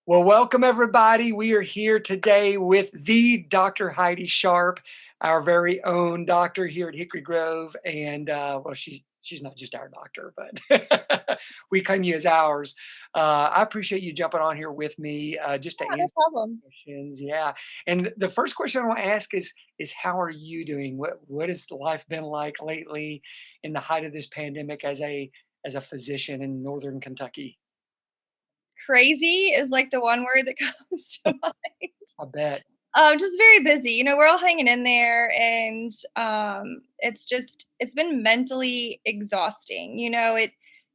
Well, welcome everybody. We are here today with the Dr. Heidi Sharp, our very own doctor here at Hickory Grove. And well, she's not just our doctor, but we claim you as ours. I appreciate you jumping on here with me just to Yeah, no answer problem. questions. Yeah. And the first question I want to ask is how are you doing? What has life been like lately in the height of this pandemic as a physician in Northern Kentucky? Crazy is like the one word that comes to mind. I bet. Just very busy. We're all hanging in there and it's been mentally exhausting.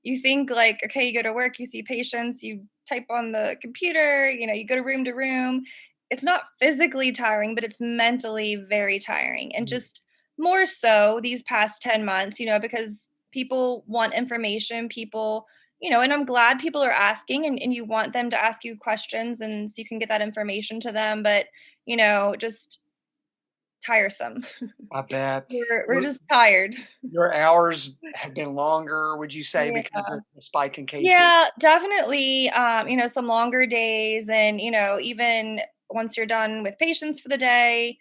You think like, okay, you go to work, you see patients, you type on the computer, you go to room to room. It's not physically tiring, but it's mentally very tiring. And just more so these past 10 months, because people want information, and I'm glad people are asking and you want them to ask you questions and so you can get that information to them. But just tiresome. I bet. We're Your just tired. your hours have been longer, would you say, Yeah. because of the spike in cases? Yeah, definitely, some longer days and, even once you're done with patients for the day,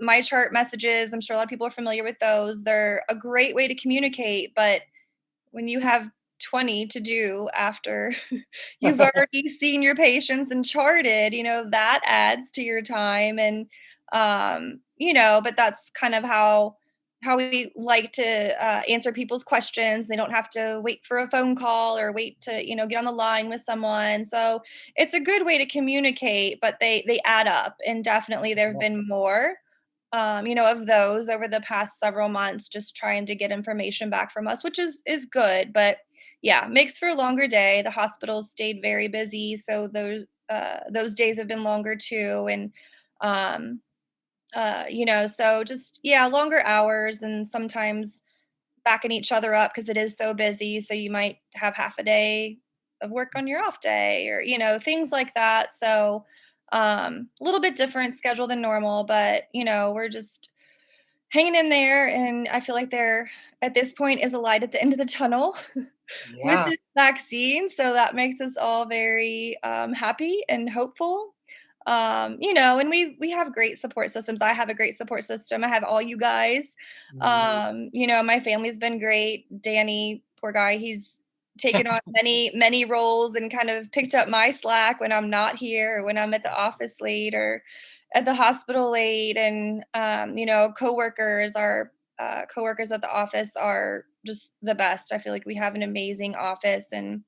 my chart messages, I'm sure a lot of people are familiar with those. They're a great way to communicate, but when you have 20 to do after you've already seen your patients and charted, that adds to your time and but that's kind of how we like to answer people's questions. They don't have to wait for a phone call or wait to, get on the line with someone. So it's a good way to communicate, but they add up and definitely there have been more of those over the past several months, just trying to get information back from us, which is good. But yeah, makes for a longer day. The hospitals stayed very busy, so those days have been longer too. And um, so just yeah, longer hours and sometimes backing each other up because it is so busy. So you might have half a day of work on your off day, or things like that. So a little bit different schedule than normal, but we're just hanging in there, and I feel like there at this point is a light at the end of the tunnel with Yeah, this vaccine, so that makes us all very, happy and hopeful. And we have great support systems. I have a great support system. I have all you guys. mhm. My family's been great. Danny, poor guy, he's taken on many, many roles and kind of picked up my slack when I'm not here or when I'm at the office late or at the hospital late. And coworkers at the office are just the best. I feel like we have an amazing office, and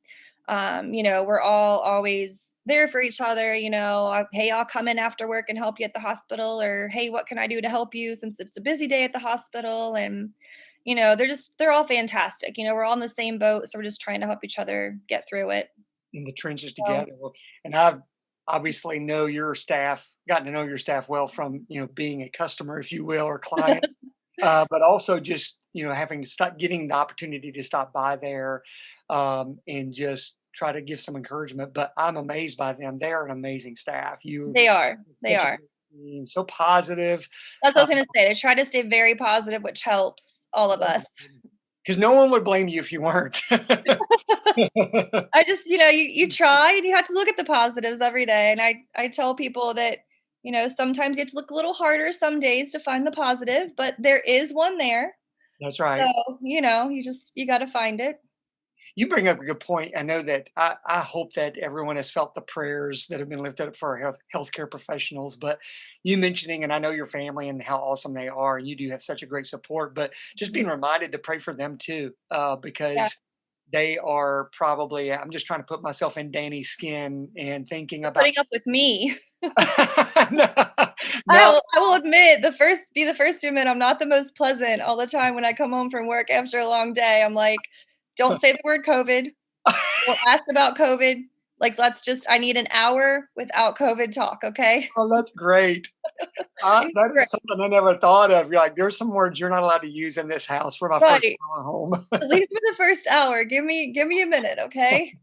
we're all always there for each other. Hey, I'll come in after work and help you at the hospital, or hey, what can I do to help you since it's a busy day at the hospital? And they're all fantastic. We're all in the same boat, so we're just trying to help each other get through it. In the trenches So together. Well, and I've obviously know your staff, gotten to know your staff well from, being a customer, if you will, or client, but also just, having to stop getting the opportunity to stop by there, and just try to give some encouragement. But I'm amazed by them. They are an amazing staff. You they are. They such a are. great team, so positive. That's what I Uh, was gonna say. They try to stay very positive, which helps all of us. because no one would blame you if you weren't. I just, you try and you have to look at the positives every day. And I tell people that, sometimes you have to look a little harder some days to find the positive, but there is one there. That's right. So, you got to find it. You bring up a good point. I know that I hope that everyone has felt the prayers that have been lifted up for our healthcare professionals. But you mentioning, and I know your family and how awesome they are, and you do have such a great support. But just being Mhm. reminded to pray for them too, Yeah. because they are probably. I'm just trying to put myself in Danny's skin and thinking You're about. putting up with me. no, I no, will, I will admit, be the first to admit I'm not the most pleasant all the time when I come home from work after a long day. I'm like, don't say the word COVID. Don't ask about COVID. Like, I need an hour without COVID talk, okay? oh, that's great. That is something I never thought of. You're like, there's some words you're not allowed to use in this house for my first Right. hour home. At least for the first hour. Give me a minute, okay?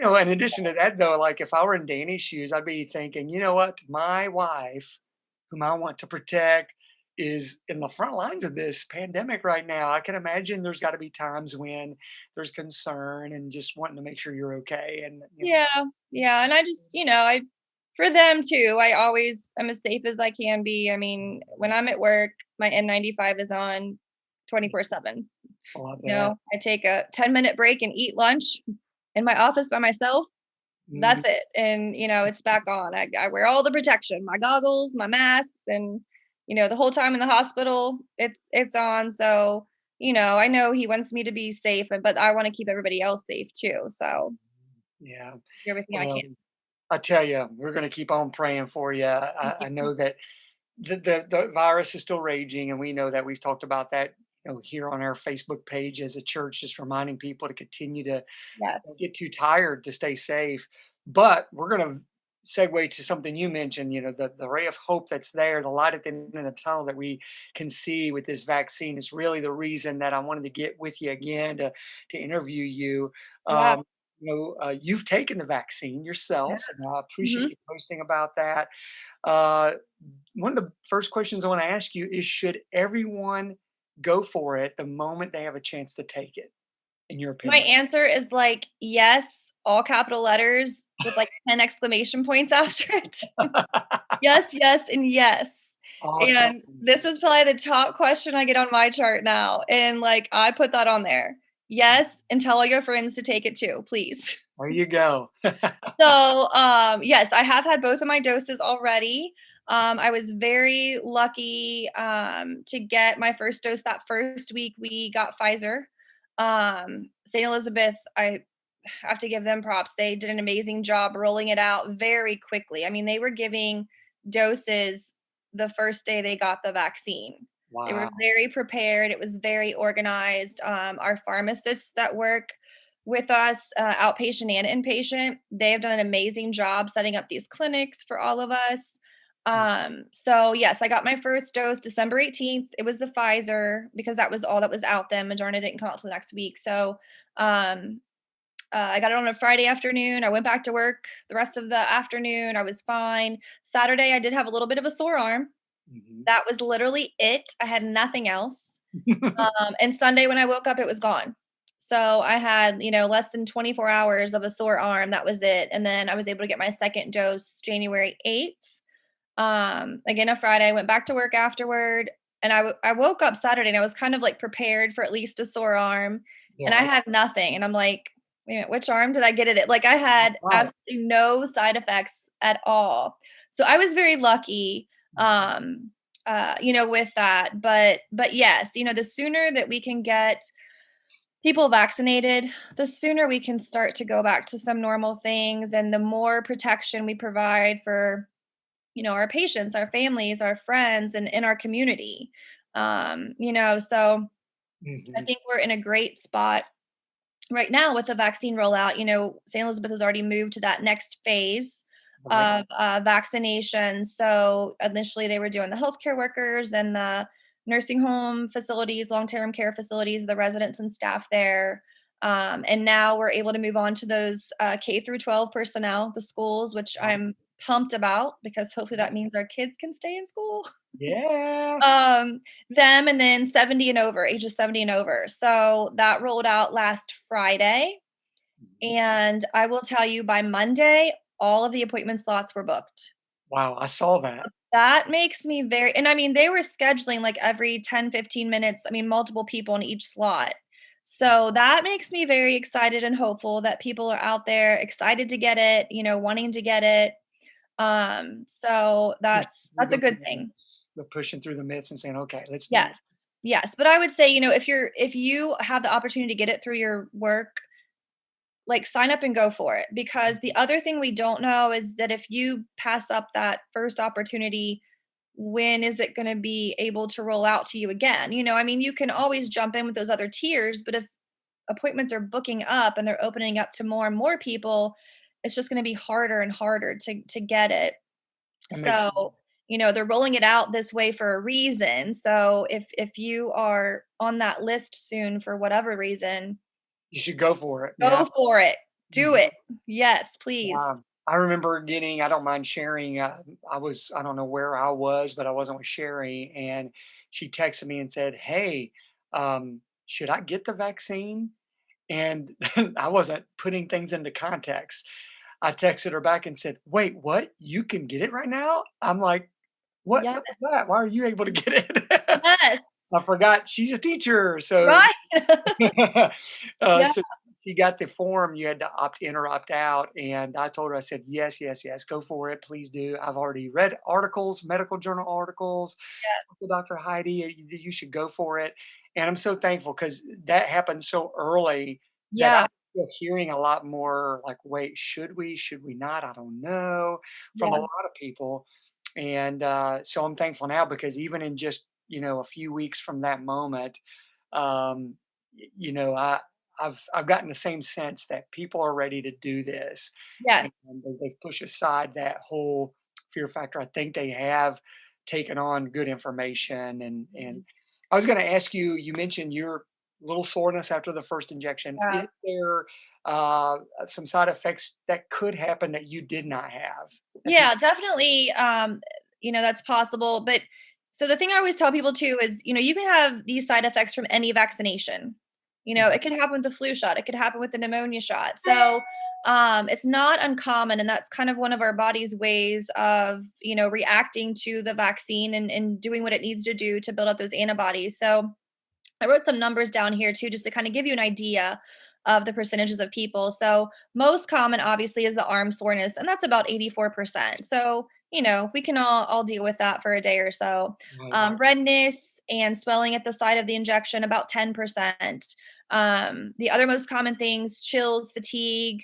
In addition to that, though, like if I were in Danny's shoes, I'd be thinking, you know what, my wife, whom I want to protect, is in the front lines of this pandemic right now. I can imagine there's got to be times when there's concern and just wanting to make sure you're okay. And Yeah, yeah, and I just, I for them too, I always am as safe as I can be. I mean, when I'm at work, my N95 is on 24/7. oh, I bet. I take a 10-minute break and eat lunch in my office by myself. That's Mm, it. And, it's back on. I wear all the protection, my goggles, my masks, and, the whole time in the hospital, it's on. So, I know he wants me to be safe, but I want to keep everybody else safe too. So yeah. do everything I Well, can. I tell you, we're going to keep on praying for you. Thank I you. know that the virus is still raging, and we know that. We've talked about that, here on our Facebook page as a church, just reminding people to continue to don't Yes. get too tired to stay safe. But we're going to segue to something you mentioned, the ray of hope that's there, the light at the end of the tunnel that we can see with this vaccine is really the reason that I wanted to get with you again to interview you. Yeah. Um, you've taken the vaccine Yeah. yourself, and I appreciate Mhm. you posting about that. Uh, One of the first questions I want to ask you is, should everyone go for it the moment they have a chance to take it, in your My opinion? answer is like, yes, all capital letters with like 10 exclamation points after it. Yes, yes, and yes. Awesome. And this is probably the top question I get on my chart now, and, like, I put that on there. Yes, and tell all your friends to take it too, please. There you go. So, yes, I have had both of my doses already. I was very lucky, to get my first dose that first week we got Pfizer. St. Elizabeth, I have to give them props. They did an amazing job rolling it out very quickly. I mean, they were giving doses the first day they got the vaccine. They were Wow. very prepared. It was very organized. Our pharmacists that work with us, outpatient and inpatient, they have done an amazing job setting up these clinics for all of us. Mm, So yes, I got my first dose December 18th. It was the Pfizer because that was all that was out then. Moderna didn't come out till the next week. So um, I got it on a Friday afternoon. I went back to work the rest of the afternoon. I was fine. Saturday, I did have a little bit of a sore arm. mhm. That was literally it. I had nothing else. And Sunday, when I woke up, it was gone. So I had, less than 24 hours of a sore arm. That was it. And then I was able to get my second dose January 8th. Again, a Friday. I went back to work afterward, and I woke up Saturday, and I was kind of like prepared for at least a sore arm, and I Yeah, had nothing. And I'm like, wait a minute, which arm did I get it at? Like I had right. absolutely no side effects at all. So I was very lucky, with that. But yes, the sooner that we can get people vaccinated, the sooner we can start to go back to some normal things, and the more protection we provide for our patients, our families, our friends, and in our community. So I Mhm. think we're in a great spot right now with the vaccine rollout. St. Elizabeth has already moved to that next phase Right. of vaccination. So initially they were doing the healthcare workers and the nursing home facilities, long-term care facilities, the residents and staff there. And now we're able to move on to those K through 12 personnel, the schools, which Right. I'm pumped about because hopefully that means our kids can stay in school. Yeah. Um, them and then 70 and over, ages 70 and over. So that rolled out last Friday. Mhm. And I will tell you by Monday, all of the appointment slots were booked. Wow, I saw that. That makes me very, and I mean, they were scheduling like every 10, 15 minutes. I mean, multiple people in each slot. So that makes me very excited and hopeful that people are out there excited to get it, wanting to get it. So Pushing through that's a the good thing. myths, the pushing through the myths and saying, "Okay, let's do Yes. it." Yes, but I would say, if you have the opportunity to get it through your work, like, sign up and go for it, because the other thing we don't know is that if you pass up that first opportunity, when is it gonna be able to roll out to you again? I mean, you can always jump in with those other tiers, but if appointments are booking up and they're opening up to more and more people, it's just gonna be harder and harder to get it. That makes sense. So, they're rolling it out this way for a reason. So if you are on that list soon for whatever reason, You should go for it. Yeah. go for it. Do Mhm. it. Yes, please. Yeah. I remember getting, I don't mind sharing, I don't know where I was, but I wasn't with Sherry, and she texted me and said, "Hey, should I get the vaccine?" And I wasn't putting things into context. I texted her back and said, "Wait, what? You can get it right now?" I'm like, "What's Yeah. up with that? Why are you able to get it?" Yes. I forgot she's a teacher, so Right. Yeah. so she got the form, you had to opt in or opt out, and I told her, I said, "Yes, yes, yes, go for it, please do. I've already read articles, medical journal articles, talked to Dr. Heidi, you should go for it." And I'm so thankful because that happened so early that I'm Yeah. still hearing a lot more like, "Wait, should we? Should we not? I don't know," from a Yeah. lot of people. And so I'm thankful now because even in just, a few weeks from that moment, um, I've gotten the same sense that people are ready to do this, and Yes. they push aside that whole fear factor. I think they have taken on good information, and Mhm. I was going to ask you. You mentioned your little soreness after the first injection. Yeah. Is there some side effects that could happen that you did not have? That Yeah, people, definitely, that's possible, but so the thing I always tell people too is, you can have these side effects from any vaccination. Mhm. It could happen with the flu shot, it could happen with the pneumonia shot. So, it's not uncommon, and that's kind of one of our body's ways of, reacting to the vaccine and doing what it needs to do to build up those antibodies. So, I wrote some numbers down here too, just to kind of give you an idea of the percentages of people. So, most common, obviously, is the arm soreness, and that's about 84%. So, we can all deal with that for a day or so. Right. Redness and swelling at the site of the injection, about 10%. The other most common things: chills, fatigue.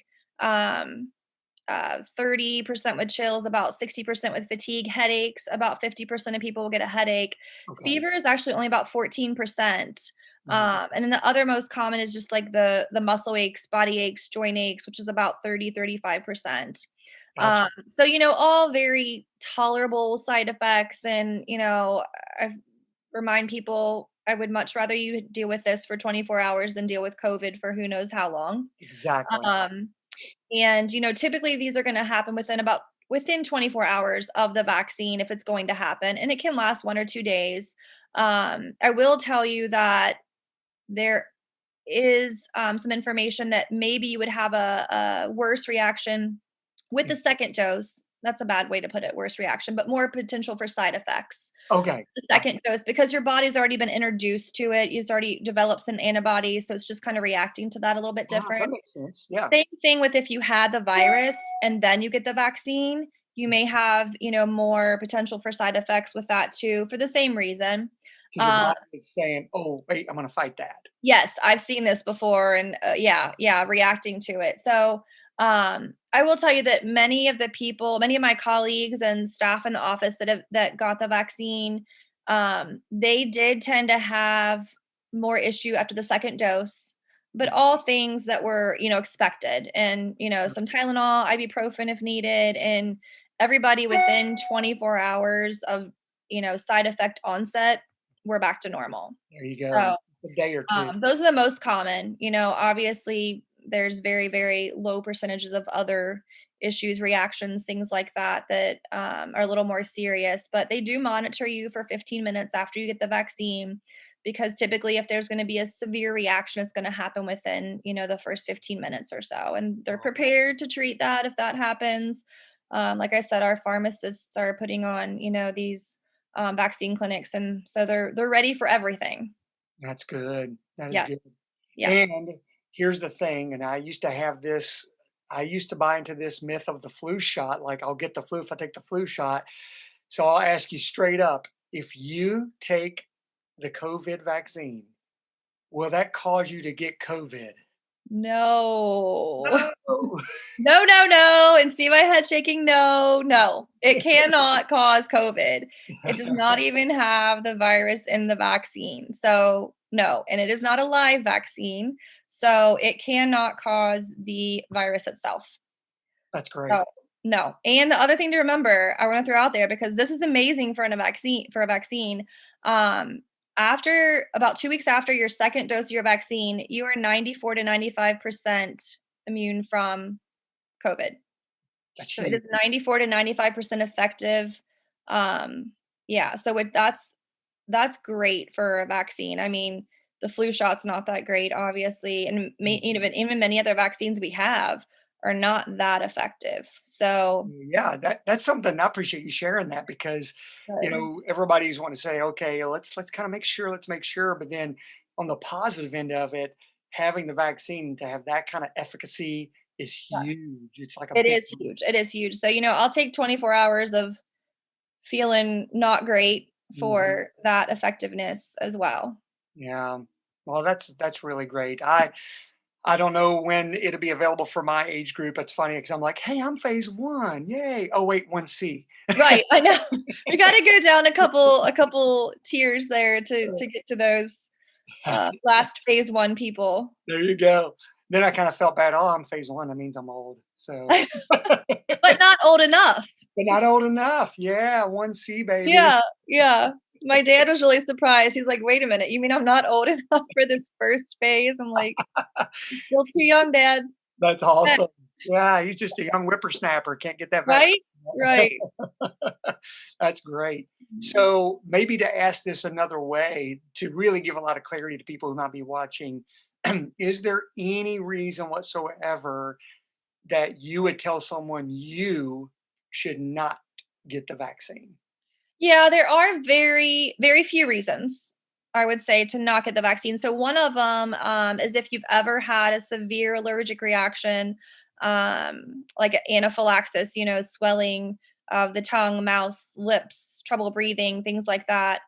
30% with chills, about 60% with fatigue, headaches, about 50% of people will get a headache. Okay. Fever is actually only about 14%. Mhm. And then the other most common is just like the muscle aches, body aches, joint aches, which is about 35%. Gotcha. So, all very tolerable side effects. And, I remind people I would much rather you deal with this for 24 hours than deal with COVID for who knows how long. Exactly. Um, and, typically these are going to happen within 24 hours of the vaccine if it's going to happen, and it can last 1 or 2 days. I will tell you that there is some information that maybe you would have a worse reaction with the Mm. second dose. That's a bad way to put it, worse reaction, but more potential for side effects. Okay. The Gotcha. second dose, because your body's already been introduced to it, it's already developed some antibodies, so it's just kind of reacting to that a little bit That different. makes sense. Yeah. Same thing with if you had the virus and then you get the vaccine, you may have, more potential for side effects with that too, for the same reason. Because your Uh, body is saying, "Oh, wait, I'm gonna fight that." yes, I've seen this before, and yeah, yeah, reacting to it. So, I will tell you that many of my colleagues and staff in the office that got the vaccine, they did tend to have more issue after the second dose, but Mm. all things that were, expected, and some Tylenol, ibuprofen if needed, and everybody within 24 hours of side effect onset, we're back to normal. There you go. So A day or 2. those are the most common. Obviously, there's very, very low percentages of other issues, reactions, things like that that are a little more serious. But they do monitor you for 15 minutes after you get the vaccine, because typically, if there's going to be a severe reaction, it's going to happen within the first 15 minutes or so, and they're Wow, prepared to treat that if that happens. Like I said, our pharmacists are putting on these vaccine clinics, and so they're ready for everything. that's good. That is Yeah. good. Yes. And here's the thing, and I used to buy into this myth of the flu shot, like, I'll get the flu if I take the flu shot. So I'll ask you straight up, if you take the COVID vaccine, will that cause you to get COVID? No. No. No, no, no, and see my head shaking, no, no. It cannot cause COVID. It does not even have the virus in the vaccine, so, no, and it is not a live vaccine, so it cannot cause the virus itself. That's great. So, no, and the other thing to remember, I wanna throw out there, because this is amazing for a vaccine, um, after about 2 weeks after your second dose of your vaccine, you are 94 to 95% immune from COVID. That's So it huge. is 94 to 95% effective. Yeah, so that's great for a vaccine. I mean, the flu shot's not that great, obviously, and even many other vaccines we have are not that effective. So Yeah, that's something I appreciate you sharing that because, good. everybody's want to say, okay, let's kind of let's make sure, but then on the positive end of it, having the vaccine to have that kind of efficacy is Yeah, huge. It's like a it big, is huge. It is huge. So, I'll take 24 hours of feeling not great mhm, for that effectiveness as well. yeah. Well, that's really great. I don't know when it'll be available for my age group. It's funny because I'm like, hey, I'm phase one, yay! Oh wait, 1C. Right, I know. We gotta go down a couple tiers there to get to those, last phase 1 people. There you go. Then I kind of felt bad. Oh, I'm phase one. That means I'm old. So. But not old enough. But not old enough. Yeah, 1C, baby. Yeah, yeah. My dad was really surprised. He's like, "Wait a minute, you mean I'm not old enough for this first phase?" I'm like, "Still too young, dad." That's awesome. Yeah, he's just a young whippersnapper, can't get that vaccine Right? Right. yet. That's great. Mhm. So, maybe to ask this another way, to really give a lot of clarity to people who might be watching, is there any reason whatsoever that you would tell someone you should not get the vaccine? Yeah, there are very, very few reasons, I would say, to not get the vaccine. So one of them is if you've ever had a severe allergic reaction, like anaphylaxis, swelling of the tongue, mouth, lips, trouble breathing, things like that,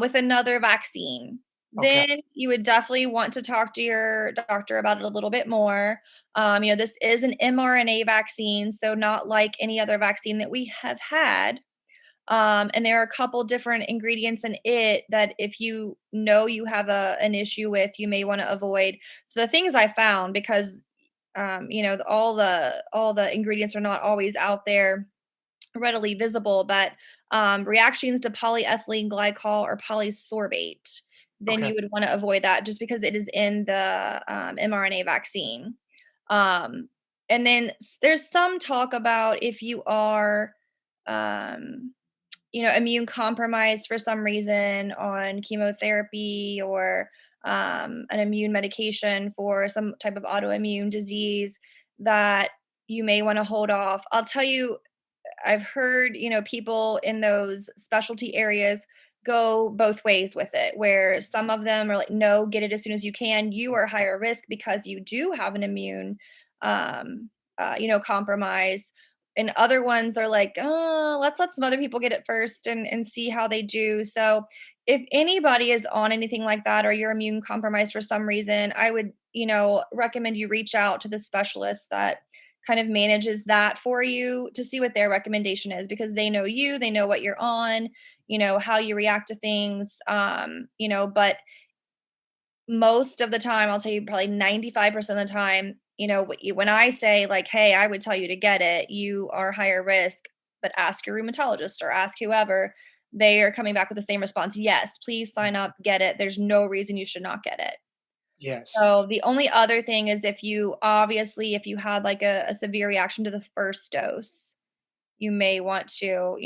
with another vaccine. Okay, Then you would definitely want to talk to your doctor about it a little bit more. This is an mRNA vaccine, so not like any other vaccine that we have had. And there are a couple different ingredients in it that if you have an issue with, you may want to avoid. So the things I found, because all the ingredients are not always out there readily visible, but reactions to polyethylene glycol or polysorbate, then okay, you would want to avoid that just because it is in the mRNA vaccine. Um, and then there's some talk about if you are um, immune compromised for some reason on chemotherapy or an immune medication for some type of autoimmune disease, that you may want to hold off. I'll tell you, I've heard, people in those specialty areas go both ways with it, where some of them are like, no, get it as soon as you can. You are higher risk because you do have an immune, compromise. And other ones are like, oh, let's let some other people get it first and see how they do. So if anybody is on anything like that or you're immune compromised for some reason, I would, recommend you reach out to the specialist that kind of manages that for you to see what their recommendation is, because they know you, they know what you're on, how you react to things. But most of the time, I'll tell you probably 95% of the time, when I say like, hey, I would tell you to get it, you are higher risk, but ask your rheumatologist or ask whoever. They are coming back with the same response. Yes, please sign up, get it. There's no reason you should not get it. yes. So the only other thing is if you had like a severe reaction to the first dose, you may want to,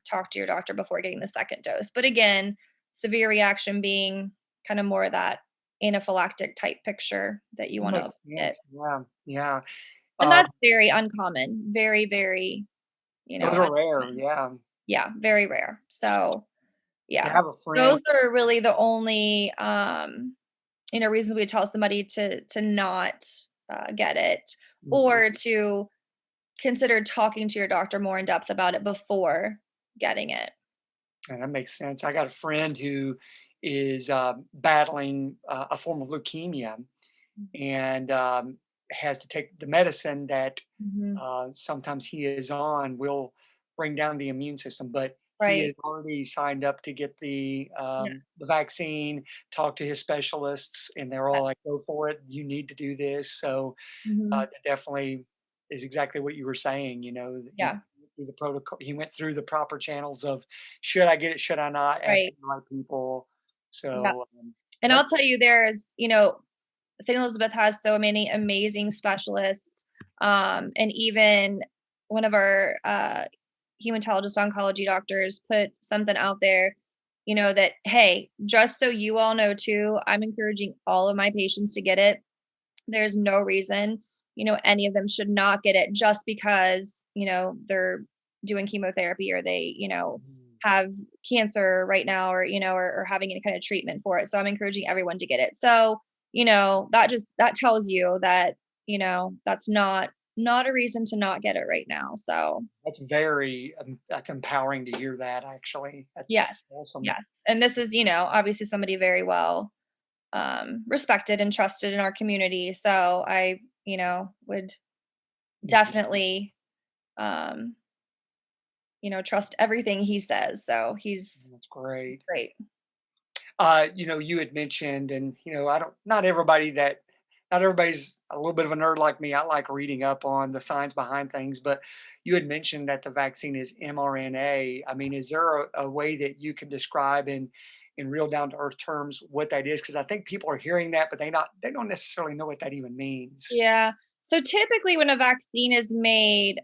talk to your doctor before getting the second dose. But again, severe reaction being kind of more of that anaphylactic type picture that you That want to makes avoid it. sense. Yeah, yeah. And Um, that's very uncommon. Very, very, those are rare. uncommon. Yeah. Yeah, very rare. So Yeah, I yeah. have a friend. Those are really the only reasons we tell somebody to not get it, Mhm. or to consider talking to your doctor more in depth about it before getting it. And that makes sense. I got a friend who is battling a form of leukemia and has to take the medicine that Mhm. sometimes he is on will bring down the immune system. But he Right. has already signed up to get Yeah. the vaccine, talked to his specialists, and they're Yeah. all like, "Go for it! You need to do this." So Mhm. that definitely is exactly what you were saying. That Yeah. through the protocol, he went through the proper channels of should I get it, should I not, Right. asking the right people. Yeah. So And that I'll tell you, St. Elizabeth has so many amazing specialists, and even one of our hematologist oncology doctors put something out there, that, hey, just so you all know too, I'm encouraging all of my patients to get it. There's no reason, any of them should not get it just because, they're doing chemotherapy or they, Mhm. have cancer right now or, or having any kind of treatment for it. So I'm encouraging everyone to get it. So, that tells you that, that's not a reason to not get it right now. So That's empowering to hear that actually. That's yes, awesome. yes. And this is, obviously somebody very well respected and trusted in our community. So I, would Mhm. definitely, um, trust everything he says. So he's That's great. great. You had mentioned, and I don't, not everybody's a little bit of a nerd like me. I like reading up on the science behind things, but you had mentioned that the vaccine is mRNA. I mean, is there a way that you can describe in real down to earth terms what that is? Because I think people are hearing that, but they don't necessarily know what that even means. Yeah. So typically when a vaccine is made,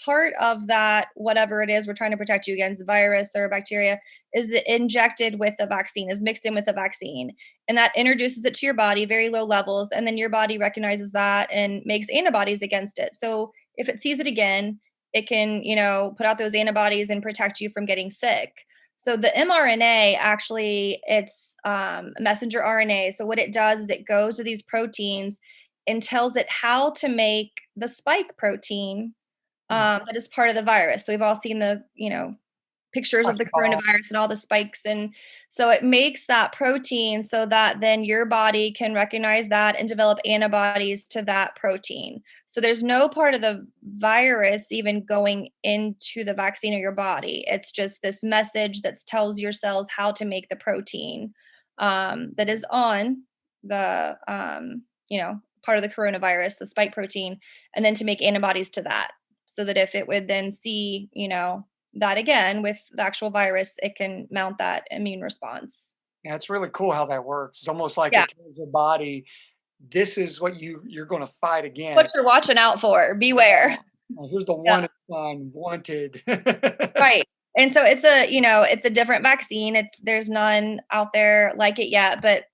part of that, whatever it is we're trying to protect you against, virus or bacteria, is injected with the vaccine, is mixed in with the vaccine. And that introduces it to your body, very low levels. And then your body recognizes that and makes antibodies against it. So if it sees it again, it can, put out those antibodies and protect you from getting sick. So the mRNA actually, it's messenger RNA. So what it does is it goes to these proteins and tells it how to make the spike protein Mhm. that is part of the virus. So we've all seen the, pictures of Like the a bomb. coronavirus and all the spikes. And so it makes that protein so that then your body can recognize that and develop antibodies to that protein. So there's no part of the virus even going into the vaccine or your body. It's just this message that tells your cells how to make the protein that is on the, part of the coronavirus, the spike protein, and then to make antibodies to that so that if it would then see, that again with the actual virus, it can mount that immune response. Yeah, it's really cool how that works. It's almost like Yeah. it tells the body, this is what you're going to fight What against. you're watching out for, Yeah. beware. Here's the Yeah. one sign wanted. Right. And so it's a different vaccine. There's none out there like it yet, but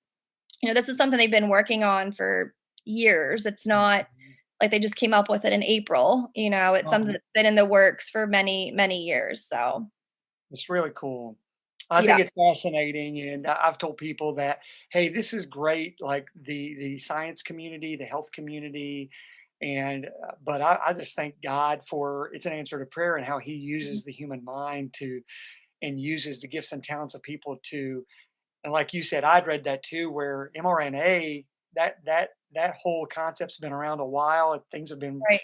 this is something they've been working on for years. It's not like they just came up with it in April. It's something Uh-huh. that's been in the works for many, many years. So, It's really cool. I yeah. think it's fascinating, and I've told people that, hey, this is great. Like the science community, the health community, and but I just thank God for it's an answer to prayer and how He Mhm. uses the human mind to and uses the gifts and talents of people to. And like you said, I'd read that too, where mRNA that whole concept's been around a while. And things have been Right.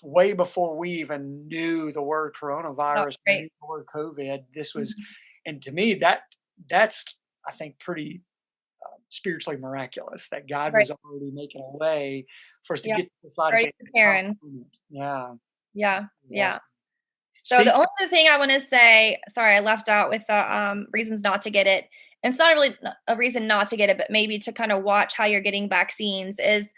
way before we even knew the word No, coronavirus, right. knew the word COVID. This was, Mhm. and to me, that's I think pretty spiritually miraculous that God Right. was already making a way for us to Yeah. get to the side of Already things and come preparing. from it. Yeah, Yeah. Yeah. awesome. So the Speak. only other thing I wanna say, sorry, I left out with the, reasons not to get it, and it's not really a reason not to get it, but maybe to kinda watch how you're getting vaccines is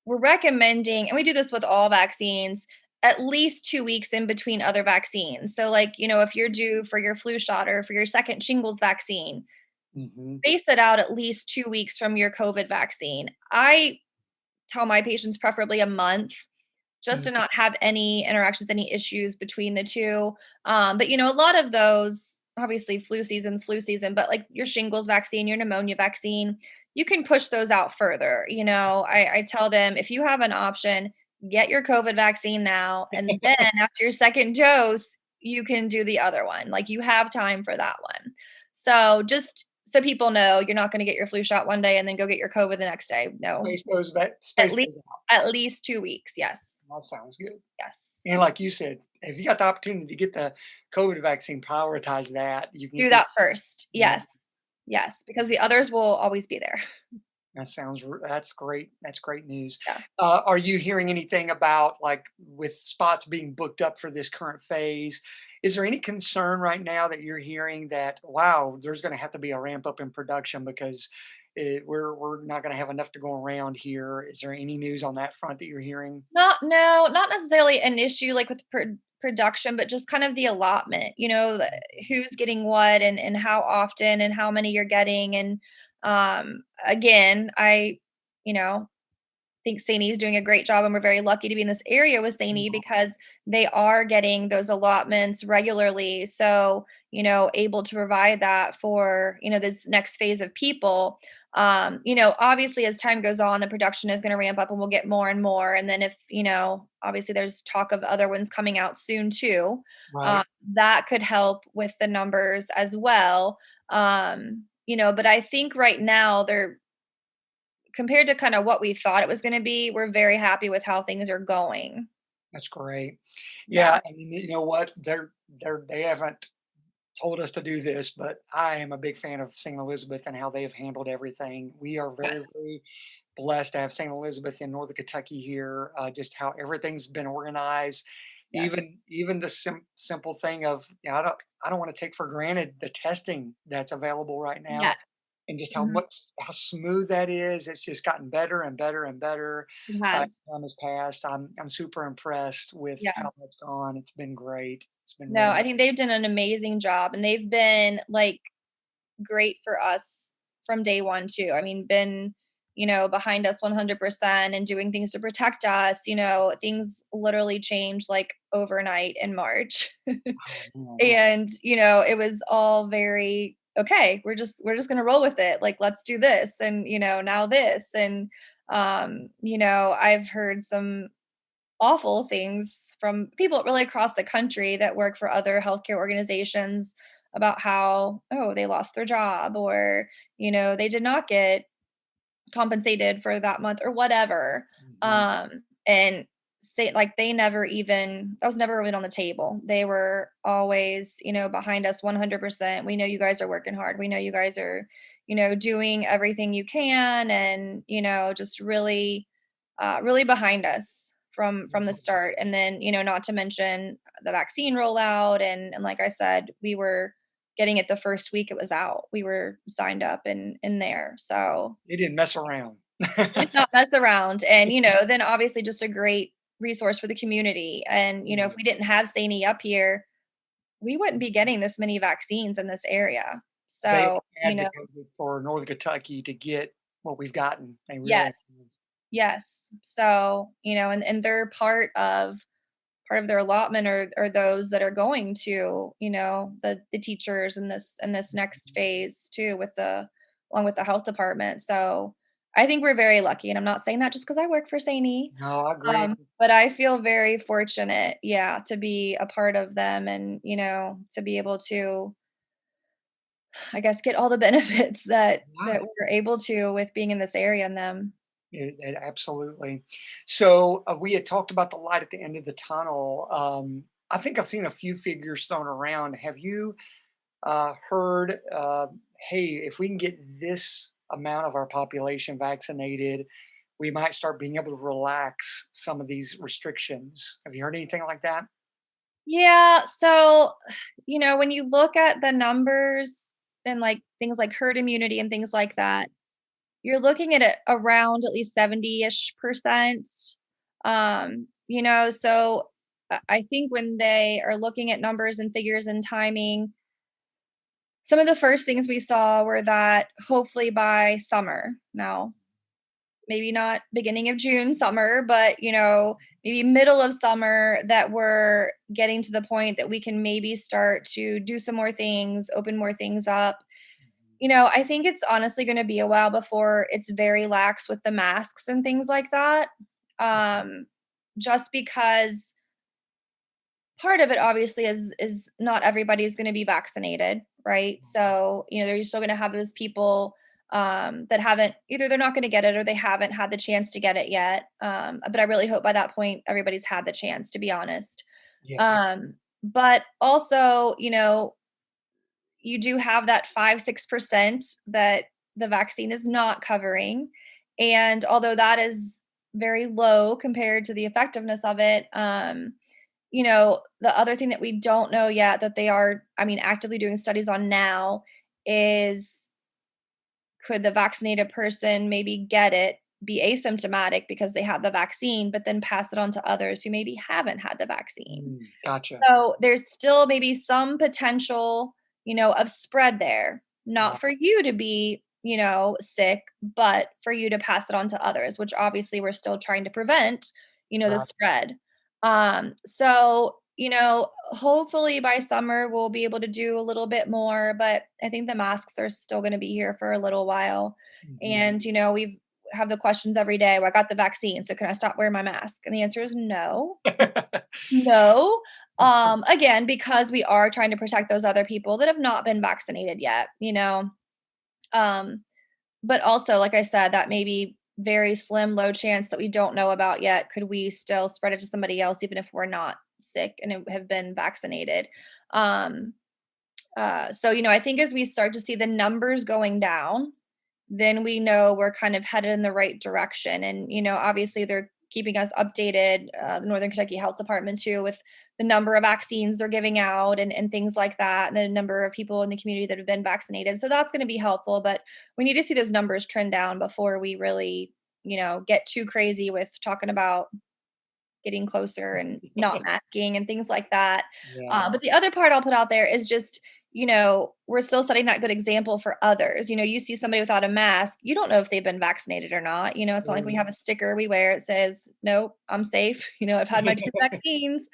we're recommending, and we do this with all vaccines, at least 2 weeks in between other vaccines. So, like, if you're due for your flu shot or for your second shingles vaccine, Hmm. space it out at least 2 weeks from your COVID vaccine. I tell my patients preferably a month just to not have any interactions, any issues between the two. But a lot of those, obviously, flu season, but like your shingles vaccine, your pneumonia vaccine, you can push those out further. I tell them if you have an option, get your COVID vaccine now, and then after your second dose, you can do the other one. Like you have time for that one. So just so people know, you're not going to get your flu shot one day and then go get your COVID the next day. No, at Space least those out. at least 2 weeks. Yes. That sounds good. Yes. And like you said, if you got the opportunity to get the COVID vaccine, prioritize that. You can Do get the that first. yeah. Yes. Yes, because the others will always be there. That's great. That's great news. Yeah. Are you hearing anything about like with spots being booked up for this current phase? Is there any concern right now that you're hearing that wow, there's going to have to be a ramp up in production because we're not going to have enough to go around here. Is there any news on that front that you're hearing? Not necessarily an issue like with production, but just kind of the allotment, who's getting what and how often and how many you're getting. And again, you know, think St. is doing a great job, and we're very lucky to be in this area with St. Mhm. because they are getting those allotments regularly. So, able to provide that for, this next phase of people. Obviously as time goes on, the production is going to ramp up and we'll get more and more. And then if, obviously there's talk of other ones coming out soon too. Right. That could help with the numbers as well. But I think right now they're compared to kind of what we thought it was gonna be, we're very happy with how things are going. That's great. Yeah. Yeah, I mean, you know what? They haven't told us to do this, but I am a big fan of St. Elizabeth and how they have handled everything. We are very, Yes. very blessed to have St. Elizabeth in Northern Kentucky here. Just how everything's been organized, Yes. even the simple thing of, I don't want to take for granted the testing that's available right Yeah. now, and just Mhm. how smooth that is. It's just gotten better and better and better. It As has. time has passed. I'm super impressed with Yeah. how that's gone. It's been great. It's been No, really I think they've done an amazing job, and they've been, like, great for us from day one too. I mean, been, behind us 100% and doing things to protect us. Things literally changed, like, overnight in March. oh man. And, it was all very, "Okay, we're just gonna roll with it, like, let's do this, and, now this," and, I've heard some awful things from people really across the country that work for other healthcare organizations about how, oh, they lost their job or, they did not get compensated for that month or whatever. Mhm. And say like they never even that was never even on the table. They were always, behind us 100%. We know you guys are working hard. We know you guys are, doing everything you can and, just really really behind us from the start. And then, not to mention the vaccine rollout and like I said, we were getting it the first week it was out. We were signed up and in there. So They didn't mess around. we did not mess around. And, then obviously just a great resource for the community. And, if we didn't have Stany up here, we wouldn't be getting this many vaccines in this area. They So, advocated for Northern Kentucky to get what we've gotten. They really yes, yes. So, and they're part of their allotment are those that are going to, the teachers in this next phase too with the along with the health department. So I think we're very lucky. And I'm not saying that just because I work for St. no, I agree. But I feel very fortunate, yeah, to be a part of them and, to be able to, I guess, get all the benefits that Yeah, we're able to with being in this area and them. absolutely. So we had talked about the light at the end of the tunnel. I think I've seen a few figures thrown around. Have you heard, hey, if we can get this amount of our population vaccinated, we might start being able to relax some of these restrictions. Have you heard anything like that? Yeah, so, when you look at the numbers and, like, things like herd immunity and things like that, you're looking at it around at least 70-ish percent. So I think when they are looking at numbers and figures and timing, some of the first things we saw were that hopefully by summer. Now, maybe not beginning of June, summer, but maybe middle of summer that we're getting to the point that we can maybe start to do some more things, open more things up. I think it's honestly going to be a while before it's very lax with the masks and things like that. Um, just because part of it obviously is not everybody is going to be vaccinated, right? So, you're still going to have those people that haven't either they're not going to get it or they haven't had the chance to get it yet. But I really hope by that point everybody's had the chance, to be honest. Yes. But also, you do have that 5-6% that the vaccine is not covering. And although that is very low compared to the effectiveness of it, the other thing that we don't know yet that they are, I mean, actively doing studies on now is could the vaccinated person maybe get it, be asymptomatic because they had the vaccine, but then pass it on to others who maybe haven't had the vaccine? Gotcha. So there's still maybe some potential, of spread there, not Right, for you to be, sick, but for you to pass it on to others, which obviously we're still trying to prevent, the right. spread. So, hopefully by summer we'll be able to do a little bit more, but I think the masks are still going to be here for a little while. Mhm. And, we've have the questions every day. Well, I got the vaccine, so can I stop wearing my mask? And the answer is no. No. Again, because we are trying to protect those other people that have not been vaccinated yet, Um, but also, like I said, that may be very slim, low chance that we don't know about yet. Could we still spread it to somebody else even if we're not sick and have been vaccinated? Um, so, I think as we start to see the numbers going down, then we know we're kind of headed in the right direction. And, obviously they're keeping us updated, the Northern Kentucky Health Department too, with the number of vaccines they're giving out and things like that, and the number of people in the community that have been vaccinated. So that's going to be helpful. But we need to see those numbers trend down before we really, get too crazy with talking about getting closer and not masking and things like that. Yeah. But the other part I'll put out there is just, we're still setting that good example for others. You see somebody without a mask, you don't know if they've been vaccinated or not. It's not like we Right. have a sticker we wear. It says, nope, I'm safe. I've had my 2 vaccines.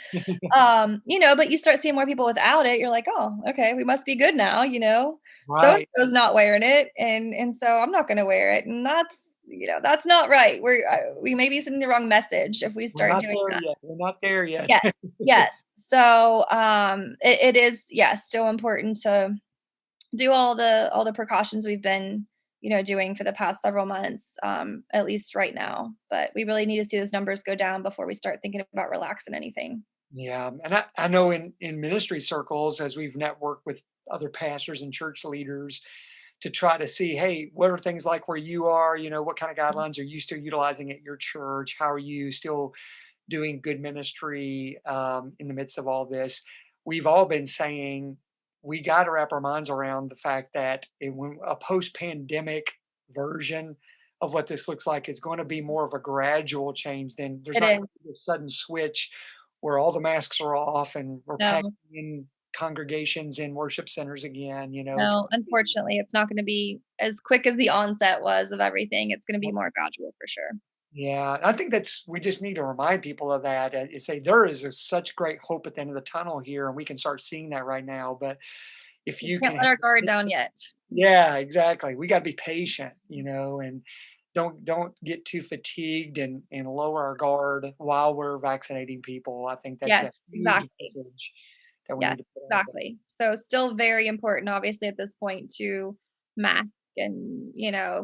But you start seeing more people without it. You're like, oh, okay, we must be good now. So and Right. so's not wearing it, and so I'm not going to wear it, and that's not right. We may be sending the wrong message if we We're start not doing there that. yet. We're not there yet. Yes, yes. So it is, yes, still important to do all the precautions we've been doing for the past several months, at least right now. But we really need to see those numbers go down before we start thinking about relaxing anything. Yeah, and I know in ministry circles, as we've networked with other pastors and church leaders to try to see, hey, what are things like where you are? What kind of guidelines are you still utilizing at your church? How are you still doing good ministry in the midst of all this? We've all been saying we got to wrap our minds around the fact that when a post-pandemic version of what this looks like is going to be more of a gradual change. Then there's It not is. going to be a sudden switch where all the masks are off and we're packing No, in congregations in worship centers again. It's no, going to be. unfortunately, it's not gonna be as quick as the onset was of everything. It's gonna be more gradual for sure. Yeah, I think we just need to remind people of that and say there is such great hope at the end of the tunnel here, and we can start seeing that right now. But if We you can't can, let our guard down yet. yeah, exactly. We got to be patient, and don't get too fatigued and lower our guard while we're vaccinating people. I think that's Yes, a huge exactly. message that we Yes, need to put out there. exactly. So still very important, obviously, at this point to mask and,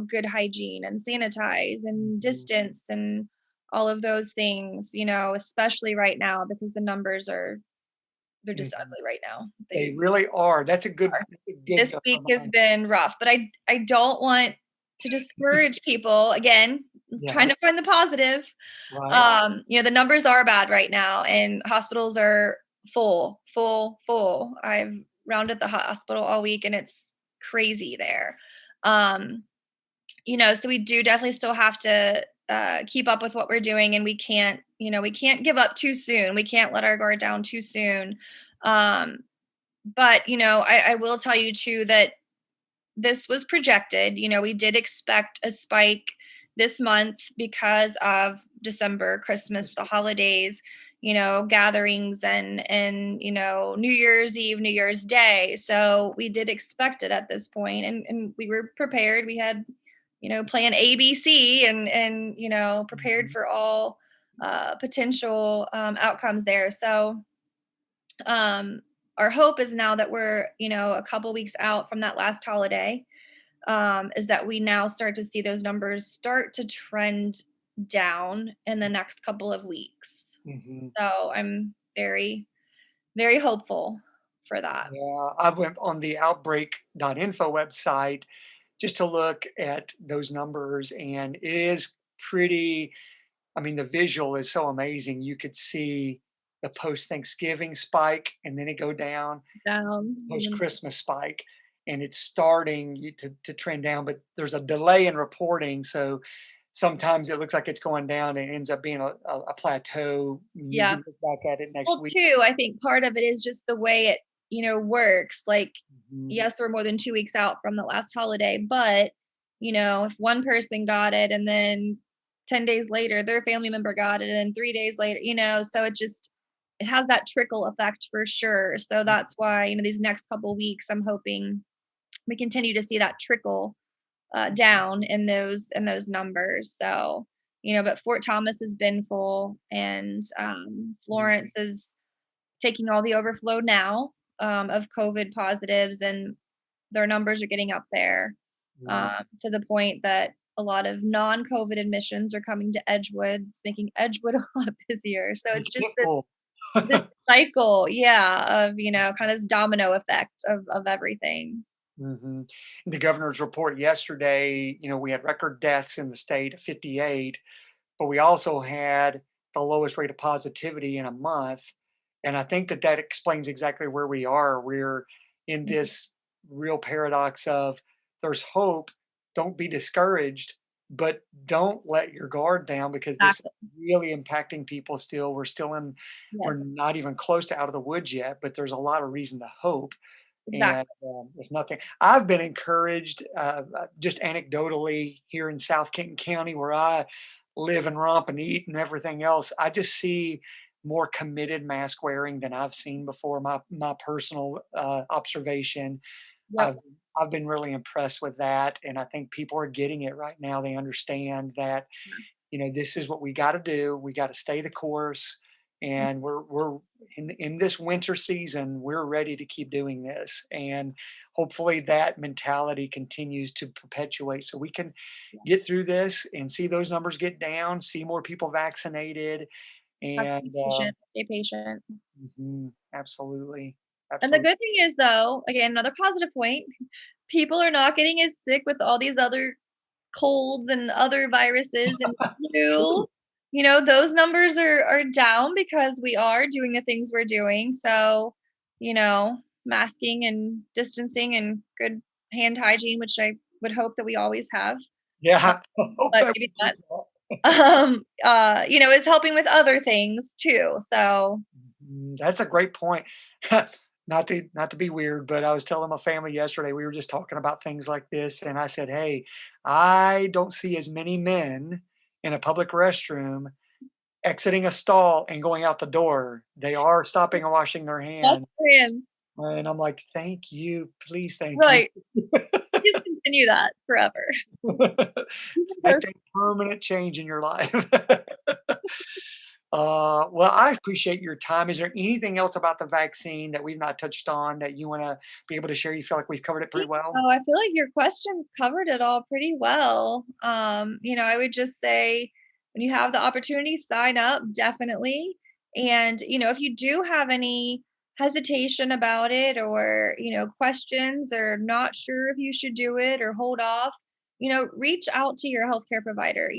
good hygiene and sanitize and Mhm, distance and all of those things, especially right now because the numbers they're just mhm. ugly right now. They They really are. are. That's a good This week has reminder. been rough, but I don't want to discourage people. Again, Yeah, trying to find the positive. right. The numbers are bad right now, and hospitals are full, full, full. I've rounded the hospital all week, and it's crazy there. Um, so we do definitely still have to keep up with what we're doing, and we can't give up too soon. We can't let our guard down too soon. Um, but I will tell you too that this was projected. We did expect a spike this month because of December, Christmas, the holidays, gatherings and New Year's Eve, New Year's Day. So we did expect it at this point, and we were prepared. We had, plan A, B, C, and prepared Mhm. for all potential outcomes there. So um, our hope is now that we're, a couple weeks out from that last holiday, is that we now start to see those numbers start to trend down in the next couple of weeks. Mhm. So I'm very, very hopeful for that. Yeah, I went on the outbreak.info website just to look at those numbers, and it is pretty. I mean, the visual is so amazing. You could see the post Thanksgiving spike and then it go down, Down, post Christmas spike. and it's starting to trend down, but there's a delay in reporting. So sometimes it looks like it's going down and it ends up being a plateau. We Yeah. look back at it next Well, week. too, I think part of it is just the way it, works. Like, Mhm. yes, we're more than 2 weeks out from the last holiday, but, if one person got it and then 10 days later their family member got it and 3 days later, so it has that trickle effect for sure. So that's why, these next couple weeks, I'm hoping we continue to see that trickle down in those numbers. So, but Fort Thomas has been full, and Florence is taking all the overflow now of COVID positives, and their numbers are getting up there Mhm. to the point that a lot of non-COVID admissions are coming to Edgewood. It's making Edgewood a lot busier. So Let's it's just get full. this cycle, yeah, of kind of this domino effect of everything. Mhm. The governor's report yesterday, we had record deaths in the state of 58, but we also had the lowest rate of positivity in a month. And I think that explains exactly where we are. We're in this real paradox of there's hope, don't be discouraged, but don't let your guard down because this is Exactly. really impacting people still. We're Yes, not even close to out of the woods yet, but there's a lot of reason to hope. And, exactly. if nothing I've been encouraged, just anecdotally here in South Kenton County where I live and romp and eat and everything else. I just see more committed mask wearing than I've seen before. My personal, observation. Yep. I've I've been really impressed with that, and I think people are getting it right now. They understand that this is what we got to do. We got to stay the course, and we're in this winter season. We're ready to keep doing this, and hopefully that mentality continues to perpetuate, so we can get through this and see those numbers get down, see more people vaccinated, Have to be and patient. Stay patient. absolutely, And the absolutely, good thing is, though, again, another positive point, people are not getting as sick with all these other colds and other viruses and flu. true. Those numbers are down because we are doing the things we're doing. So, masking and distancing and good hand hygiene, which I would hope that we always have. Yeah, I hope But that maybe we not. keep. Is helping with other things too. So That's a great point. Not to be weird, but I was telling my family yesterday, we were just talking about things like this, and I said, "Hey, I don't see as many men in a public restroom exiting a stall and going out the door. They are stopping and washing their wash hands." your hands. And I'm like, "Thank you. Please, thank you." Right. Please continue that forever. Keep 'em That's posted. a permanent change in your life. Well, I appreciate your time. Is there anything else about the vaccine that we've not touched on that you want to be able to share? You feel like we've covered it pretty well? Oh, I feel like your questions covered it all pretty well. I would just say when you have the opportunity, sign up, definitely. And, if you do have any hesitation about it or, questions or not sure if you should do it or hold off, reach out to your healthcare provider.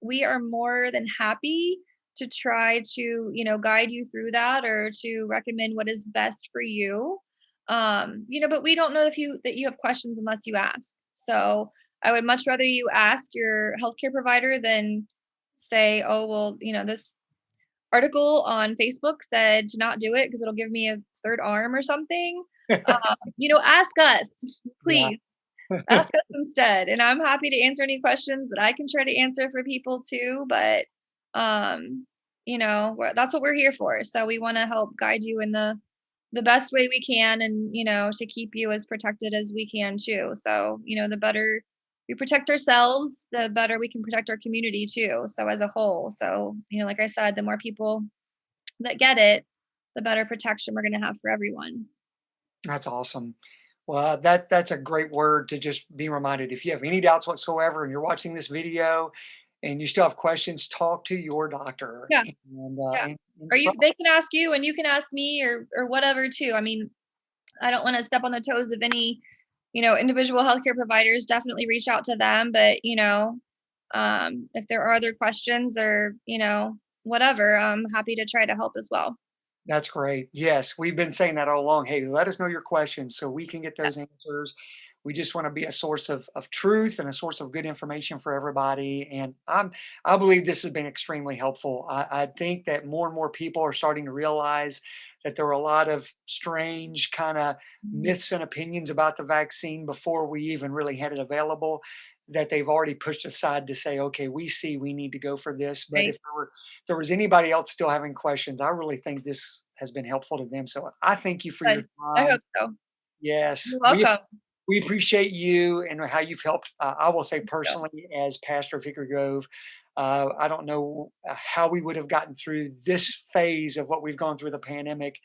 We are more than happy to try to, guide you through that or to recommend what is best for you. But we don't know if you have questions unless you ask. So I would much rather you ask your healthcare provider than say, oh, well, this article on Facebook said to not do it because it'll give me a third arm or something. Ask us, Yeah. please. Ask us instead, and I'm happy to answer any questions that I can try to answer for people too, but, that's what we're here for, so we wanna help guide you in the best way we can and, to keep you as protected as we can too, so, the better we protect ourselves, the better we can protect our community too, so as a whole, so, like I said, the more people that get it, the better protection we're gonna have for everyone. That's awesome. Well, that's a great word to just be reminded. If you have any doubts whatsoever and you're watching this video and you still have questions, talk to your doctor Yeah, yeah. and Or you they trust. can ask you and you can ask me or whatever too. I mean, I don't wanna step on the toes of any, individual healthcare providers, definitely reach out to them, but, if there are other questions or, whatever, I'm happy to try to help as well. That's great. Yes, we've been saying that all along. Hey, let us know your questions so we can get Yeah, those answers. We just want to be a source of truth and a source of good information for everybody. And I believe this has been extremely helpful. I think that more and more people are starting to realize that there are a lot of strange kind of mhm, myths and opinions about the vaccine before we even really had it available. That they've already pushed aside to say, okay, we see we need to go for this. But right. if there was anybody else still having questions, I really think this has been helpful to them. So I thank you for your Good. I time. hope so. Yes, You're we welcome. we appreciate you and how you've helped. I will say So, personally, as pastor of Hickory Grove, I don't know how we would have gotten through this phase of what we've gone through the pandemic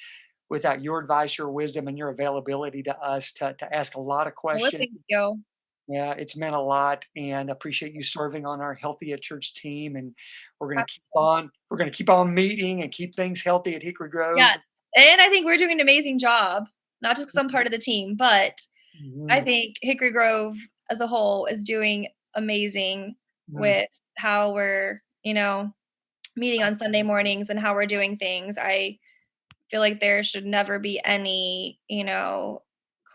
without your advice, your wisdom, and your availability to us to ask a lot of well, questions. thank you. Yeah, it's meant a lot, and appreciate you serving on our Healthy at Church team, and we're gonna keep on meeting and keep things healthy at Hickory Yes, Grove. and I think we're doing an amazing job, not just 'cause I'm part of the team, but I Mhm, think Hickory Grove as a whole is doing amazing mhm. with how we're, meeting on Sunday mornings and how we're doing things. I feel like there should never be any,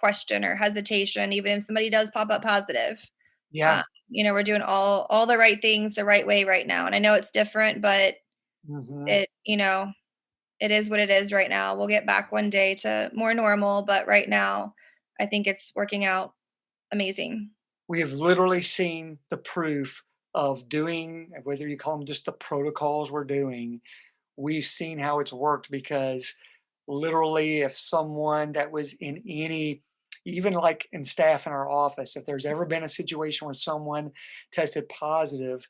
question or hesitation, even if somebody does pop up positive. Uh, Yeah, we're doing all the right things the right way right now. And I know it's different, but mhm. it is what it is right now. We'll get back one day to more normal, but right now I think it's working out amazing. We have literally seen the proof of doing whether you call them just the protocols we're doing, we've seen how it's worked because literally if someone that was in any even like in staff in our office, if there's ever been a situation where someone tested positive,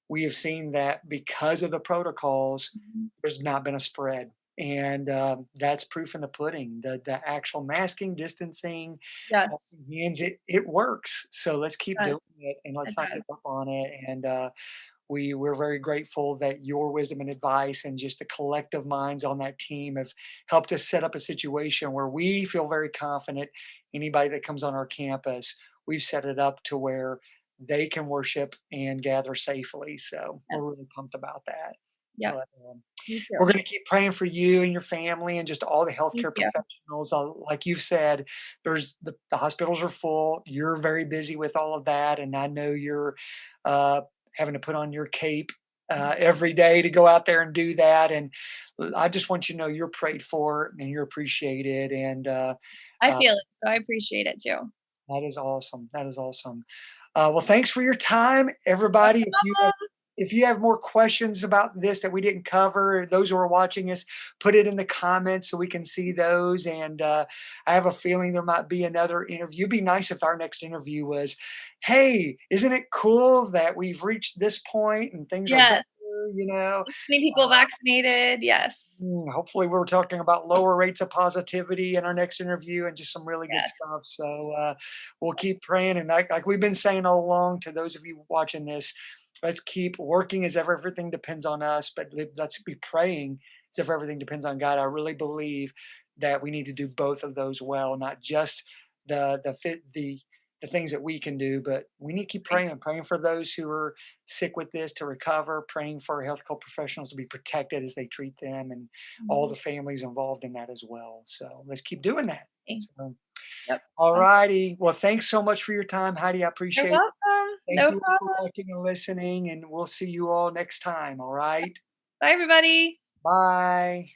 we have seen that because of the protocols, Mhm. there's not been a spread. And that's proof in the pudding. The actual masking, distancing, Yes. washing hands, it works. So let's keep Yes, doing it and it let's not does. give up on it. And we're very grateful that your wisdom and advice and just the collective minds on that team have helped us set up a situation where we feel very confident anybody that comes on our campus, we've set it up to where they can worship and gather safely. So we're Yes. really pumped about that. Yep. But Me we're too. going to keep praying for you and your family and just all the Thank healthcare you. professionals. Like you've said, there's the hospitals are full. You're very busy with all of that, and I know you're uh, having to put on your cape every day to go out there and do that. And I just want you to know you're prayed for and you're appreciated. And I uh, feel it, so I appreciate it too. that is awesome. That is awesome. Well, thanks for your time, No everybody. problem. If you have more questions about this that we didn't cover, those who are watching us, put it in the comments so we can see those. And I have a feeling there might be another interview. It'd be nice if our next interview was, "Hey, isn't it cool that we've reached this point and things are better?" Yes. You know, Many people vaccinated, yes. Hopefully, we're talking about lower rates of positivity in our next interview and just some really good Yes. stuff. So we'll keep praying, and like we've been saying all along to those of you watching this, let's keep working as if everything depends on us, but let's be praying as if everything depends on God. I really believe that we need to do both of those well, not just the things that we can do, but we need to keep Right. praying for those who are sick with this to recover, praying for healthcare professionals to be protected as they treat them, and all Mhm. the families involved in that as well. So let's keep doing that. Okay. So, Yep. all Oh, righty. Well, thanks so much for your time, Heidi. I you're appreciate it. welcome. Thank No you all for problem. watching and listening, and we'll see you all next time. All right. Bye, everybody. Bye.